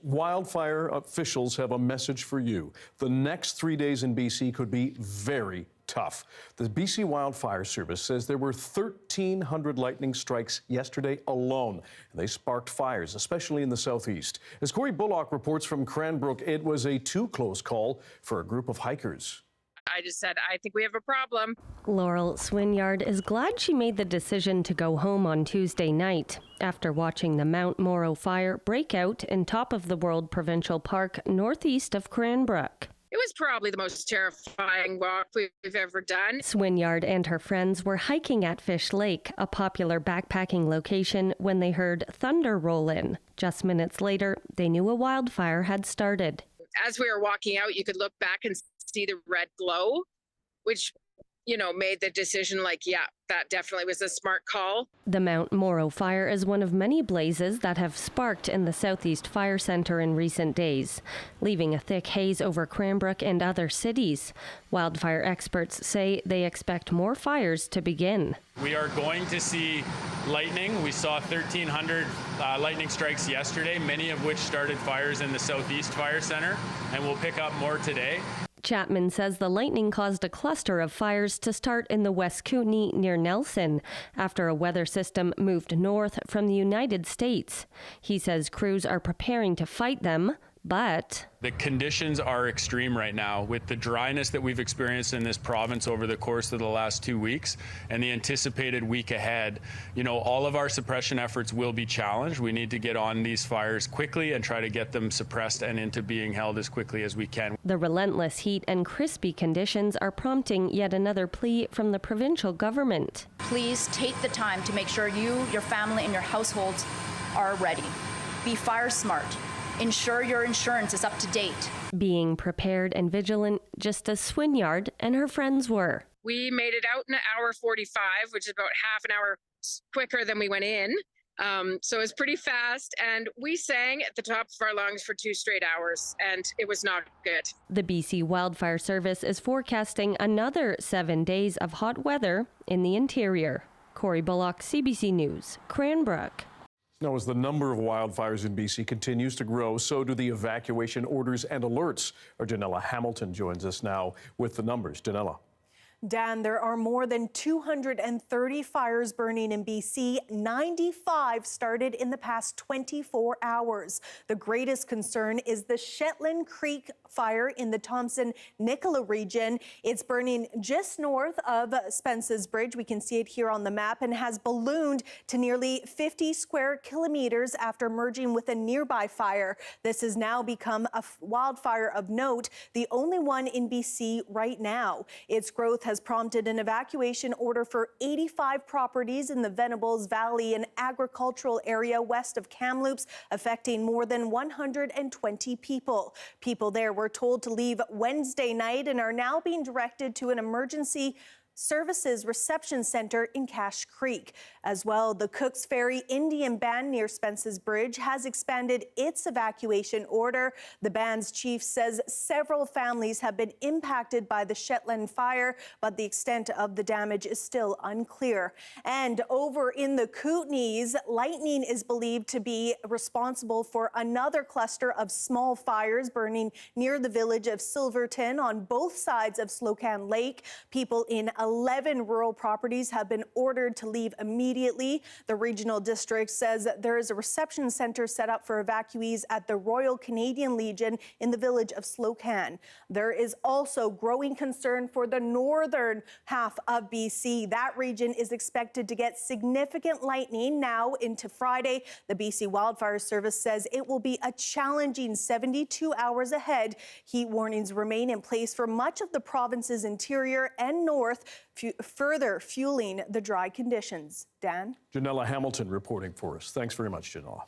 wildfire officials have a message for you. The next 3 days in BC could be very tough. The BC Wildfire Service says there were 1,300 lightning strikes yesterday alone, and they sparked fires, especially in the southeast. As Corey Bullock reports from Cranbrook, it was a too close call for a group of hikers. I just said, I think we have a problem. Laurel Swinyard is glad she made the decision to go home on Tuesday night after watching the Mount Morrow fire break out in Top of the World Provincial Park northeast of Cranbrook. It was probably the most terrifying walk we've ever done. Swinyard and her friends were hiking at Fish Lake, a popular backpacking location, when they heard thunder roll in. Just minutes later, they knew a wildfire had started. As we were walking out, you could look back and see the red glow, which, made the decision that definitely was a smart call. The Mount Morrow fire is one of many blazes that have sparked in the Southeast Fire Centre in recent days, leaving a thick haze over Cranbrook and other cities. Wildfire experts say they expect more fires to begin. We are going to see lightning. We saw 1,300 lightning strikes yesterday, many of which started fires in the Southeast Fire Centre, and we'll pick up more today. Chapman says the lightning caused a cluster of fires to start in the West Kootenay near Nelson after a weather system moved north from the United States. He says crews are preparing to fight them, but the conditions are extreme right now with the dryness that we've experienced in this province over the course of the last 2 weeks and the anticipated week ahead. All of our suppression efforts will be challenged. We need to get on these fires quickly and try to get them suppressed and into being held as quickly as we can. The relentless heat and crispy conditions are prompting yet another plea from the provincial government. Please take the time to make sure you, your family, and your households are ready. Be fire smart. Ensure your insurance is up to date. Being prepared and vigilant, just as Swinyard and her friends were. We made it out in 1:45, which is about half an hour quicker than we went in. So it was pretty fast, and we sang at the top of our lungs for 2 straight hours, and it was not good. The BC Wildfire Service is forecasting another 7 days of hot weather in the interior. Corey Bullock, CBC News, Cranbrook. Now, as the number of wildfires in BC continues to grow, so do the evacuation orders and alerts. Our Janella Hamilton joins us now with the numbers. Janella. Dan, there are more than 230 fires burning in BC. 95 started in the past 24 hours. The greatest concern is the Shetland Creek fire in the Thompson-Nicola region. It's burning just north of Spence's Bridge. We can see it here on the map, and has ballooned to nearly 50 square kilometers after merging with a nearby fire. This has now become a wildfire of note, the only one in BC right now. Its growth has prompted an evacuation order for 85 properties in the Venables Valley, an agricultural area west of Kamloops, affecting more than 120 people. People there were told to leave Wednesday night and are now being directed to an emergency services reception center in Cache Creek. As well, the Cooks Ferry Indian Band near Spence's Bridge has expanded its evacuation order. The band's chief says several families have been impacted by the Shetland fire, but the extent of the damage is still unclear. And over in the Kootenays, lightning is believed to be responsible for another cluster of small fires burning near the village of Silverton on both sides of Slocan Lake. People in 11 rural properties have been ordered to leave immediately. The regional district says that there is a reception center set up for evacuees at the Royal Canadian Legion in the village of Slocan. There is also growing concern for the northern half of BC. That region is expected to get significant lightning now into Friday. The BC Wildfire Service says it will be a challenging 72 hours ahead. Heat warnings remain in place for much of the province's interior and north, further fueling the dry conditions. Dan? Janella Hamilton reporting for us. Thanks very much, Janella.